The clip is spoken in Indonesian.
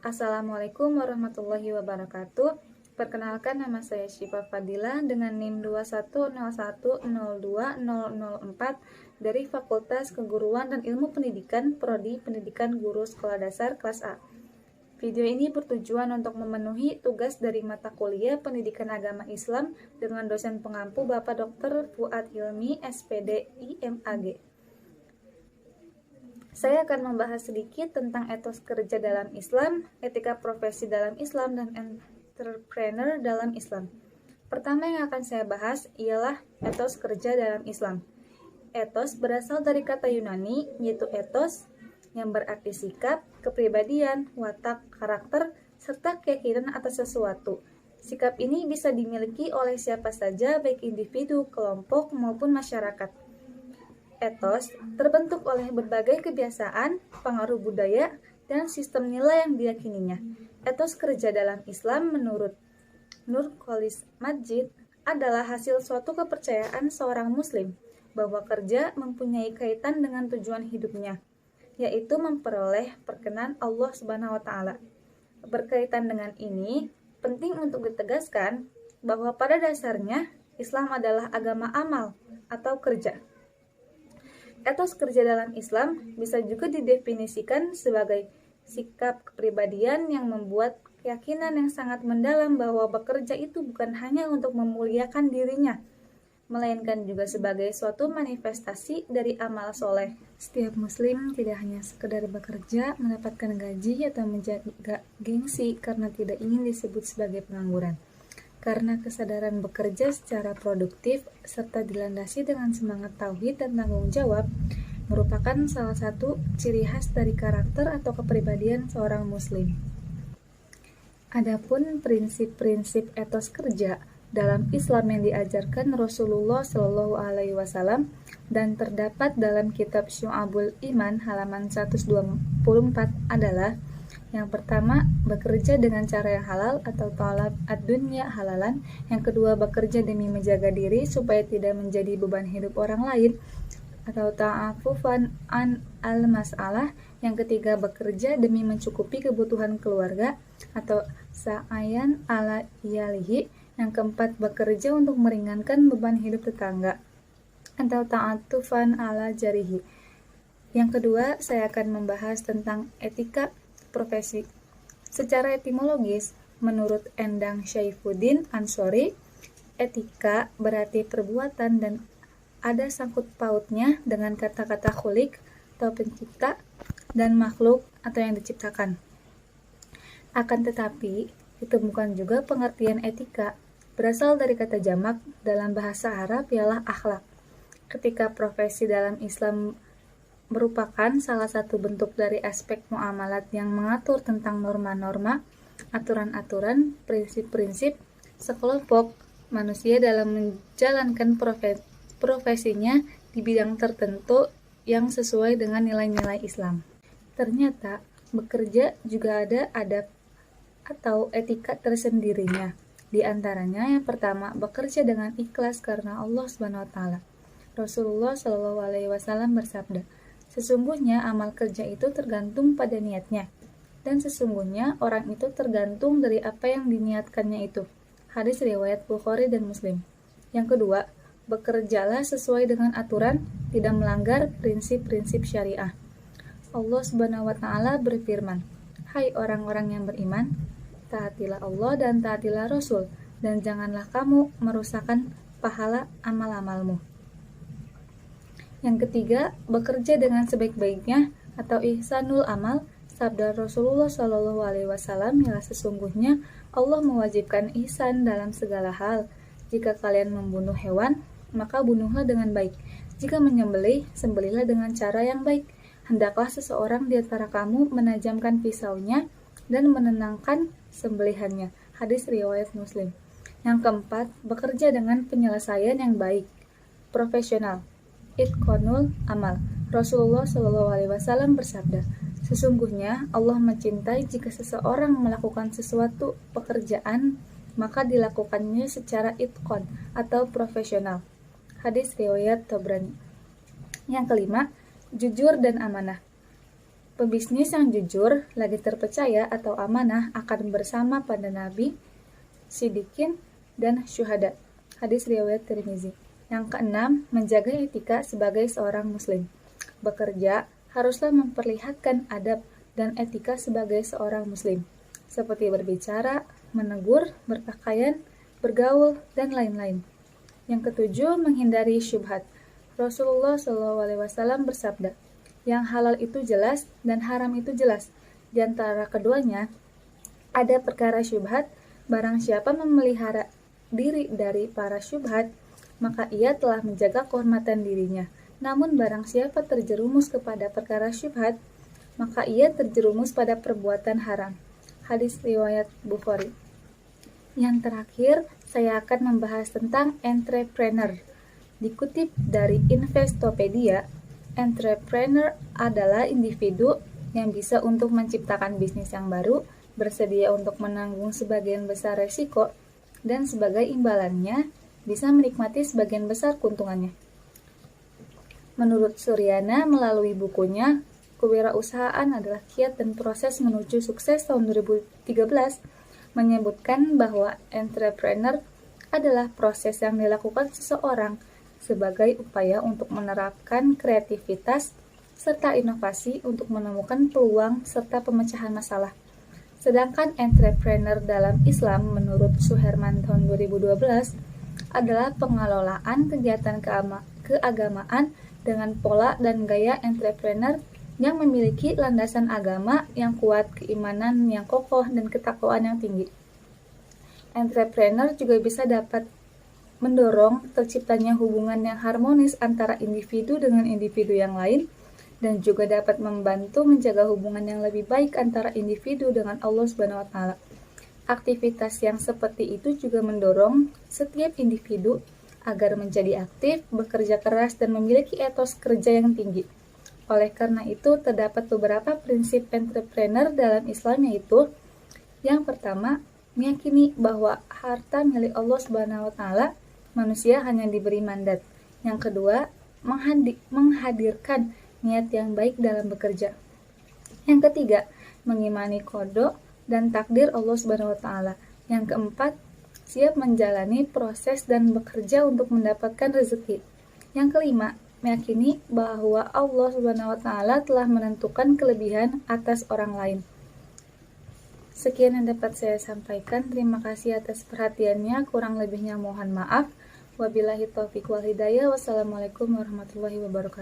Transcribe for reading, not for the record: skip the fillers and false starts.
Assalamualaikum warahmatullahi wabarakatuh. Perkenalkan, nama saya Syifa Fadila dengan NIM 2101020004 dari Fakultas Keguruan dan Ilmu Pendidikan Prodi Pendidikan Guru Sekolah Dasar kelas A. Video ini bertujuan untuk memenuhi tugas dari mata kuliah Pendidikan Agama Islam dengan dosen pengampu Bapak Dr. Fuad Hilmi, SPD, IMAG. Saya akan membahas sedikit tentang etos kerja dalam Islam, etika profesi dalam Islam, dan entrepreneur dalam Islam. Pertama yang akan saya bahas ialah etos kerja dalam Islam. Etos berasal dari kata Yunani, yaitu ethos, yang berarti sikap, kepribadian, watak, karakter, serta keyakinan atas sesuatu. Sikap ini bisa dimiliki oleh siapa saja, baik individu, kelompok, maupun masyarakat. Etos terbentuk oleh berbagai kebiasaan, pengaruh budaya, dan sistem nilai yang diyakininya. Etos kerja dalam Islam menurut Nur Kholis Majid adalah hasil suatu kepercayaan seorang muslim bahwa kerja mempunyai kaitan dengan tujuan hidupnya, yaitu memperoleh perkenan Allah Subhanahu wa taala. Berkaitan dengan ini, penting untuk ditegaskan bahwa pada dasarnya Islam adalah agama amal atau kerja. Etos kerja dalam Islam bisa juga didefinisikan sebagai sikap kepribadian yang membuat keyakinan yang sangat mendalam bahwa bekerja itu bukan hanya untuk memuliakan dirinya, melainkan juga sebagai suatu manifestasi dari amal soleh. Setiap muslim tidak hanya sekedar bekerja, mendapatkan gaji, atau menjaga gengsi karena tidak ingin disebut sebagai pengangguran. Karena kesadaran bekerja secara produktif serta dilandasi dengan semangat tauhid dan tanggung jawab merupakan salah satu ciri khas dari karakter atau kepribadian seorang muslim. Adapun prinsip-prinsip etos kerja dalam Islam yang diajarkan Rasulullah Shallallahu Alaihi Wasallam dan terdapat dalam kitab Syu'abul Iman halaman 124 adalah: yang pertama, bekerja dengan cara yang halal atau talab ad-dunya halalan. Yang kedua, bekerja demi menjaga diri supaya tidak menjadi beban hidup orang lain atau ta'afufan an al-mas'alah. Yang ketiga, bekerja demi mencukupi kebutuhan keluarga atau sa'ayan ala iyalihi. Yang keempat, bekerja untuk meringankan beban hidup tetangga atau ta'atufan ala jarihi. Yang kedua, saya akan membahas tentang etika profesi. Secara etimologis, menurut Endang Syaifuddin Ansori, etika berarti perbuatan dan ada sangkut pautnya dengan kata-kata khuliq atau pencipta dan makhluk atau yang diciptakan. Akan tetapi, ditemukan juga pengertian etika berasal dari kata jamak dalam bahasa Arab ialah akhlak. Ketika profesi dalam Islam merupakan salah satu bentuk dari aspek muamalat yang mengatur tentang norma-norma, aturan-aturan, prinsip-prinsip sekelompok manusia dalam menjalankan profesinya di bidang tertentu yang sesuai dengan nilai-nilai Islam. Ternyata, bekerja juga ada adab atau etika tersendirinya. Di antaranya yang pertama, bekerja dengan ikhlas karena Allah Subhanahu wa taala. Rasulullah Shallallahu alaihi wasallam bersabda, "Sesungguhnya amal kerja itu tergantung pada niatnya, dan sesungguhnya orang itu tergantung dari apa yang diniatkannya itu." Hadis riwayat Bukhari dan Muslim. Yang kedua, bekerjalah sesuai dengan aturan, tidak melanggar prinsip-prinsip syariah. Allah Subhanahu wa taala berfirman, "Hai orang-orang yang beriman, taatilah Allah dan taatilah Rasul, dan janganlah kamu merusakkan pahala amal-amalmu." Yang ketiga, bekerja dengan sebaik-baiknya atau ihsanul amal. Sabda Rasulullah Shallallahu alaihi wasallam ialah sesungguhnya Allah mewajibkan ihsan dalam segala hal. Jika kalian membunuh hewan, maka bunuhlah dengan baik. Jika menyembelih, sembelihlah dengan cara yang baik. Hendaklah seseorang di antara kamu menajamkan pisaunya dan menenangkan sembelihannya. Hadis riwayat Muslim. Yang keempat, bekerja dengan penyelesaian yang baik. Profesional. Itqanul amal. Rasulullah Shallallahu alaihi wasallam bersabda, "Sesungguhnya Allah mencintai jika seseorang melakukan sesuatu pekerjaan maka dilakukannya secara itqan atau profesional." Hadis riwayat Tabrani. Yang kelima, jujur dan amanah. Pebisnis yang jujur, lagi terpercaya atau amanah akan bersama pada Nabi, Sidikin, dan Syuhada. Hadis riwayat Tirmizi. Yang keenam, menjaga etika sebagai seorang muslim. Bekerja haruslah memperlihatkan adab dan etika sebagai seorang muslim, seperti berbicara, menegur, berpakaian, bergaul, dan lain-lain. Yang ketujuh, menghindari syubhat. Rasulullah SAW bersabda, yang halal itu jelas dan haram itu jelas. Di antara keduanya ada perkara syubhat. Barang siapa memelihara diri dari para syubhat, maka ia telah menjaga kehormatan dirinya. Namun barang siapa terjerumus kepada perkara syubhat, maka ia terjerumus pada perbuatan haram. Hadis riwayat Bukhari. Yang terakhir, saya akan membahas tentang entrepreneur. Dikutip dari Investopedia, entrepreneur adalah individu yang bisa untuk menciptakan bisnis yang baru, bersedia untuk menanggung sebagian besar resiko, dan sebagai imbalannya bisa menikmati sebagian besar keuntungannya. Menurut Suryana melalui bukunya Kewirausahaan adalah Kiat dan Proses Menuju Sukses tahun 2013, menyebutkan bahwa entrepreneur adalah proses yang dilakukan seseorang sebagai upaya untuk menerapkan kreativitas serta inovasi untuk menemukan peluang serta pemecahan masalah. Sedangkan entrepreneur dalam Islam menurut Suherman tahun 2012 adalah pengelolaan kegiatan keagamaan dengan pola dan gaya entrepreneur yang memiliki landasan agama yang kuat, keimanan yang kokoh, dan ketakwaan yang tinggi. Entrepreneur juga bisa dapat mendorong terciptanya hubungan yang harmonis antara individu dengan individu yang lain, dan juga dapat membantu menjaga hubungan yang lebih baik antara individu dengan Allah Subhanahu wa Ta'ala. Aktivitas yang seperti itu juga mendorong setiap individu agar menjadi aktif, bekerja keras, dan memiliki etos kerja yang tinggi. Oleh karena itu, terdapat beberapa prinsip entrepreneur dalam Islam, yaitu yang pertama, meyakini bahwa harta milik Allah Subhanahu wa Ta'ala, manusia hanya diberi mandat. Yang kedua, menghadirkan niat yang baik dalam bekerja. Yang ketiga, mengimani qada dan takdir Allah Subhanahu wa Ta'ala. Yang keempat, siap menjalani proses dan bekerja untuk mendapatkan rezeki. Yang kelima, meyakini bahwa Allah Subhanahu wa Ta'ala telah menentukan kelebihan atas orang lain. Sekian yang dapat saya sampaikan. Terima kasih atas perhatiannya. Kurang lebihnya mohon maaf. Wabillahi taufiq wal hidayah. Wassalamualaikum warahmatullahi wabarakatuh.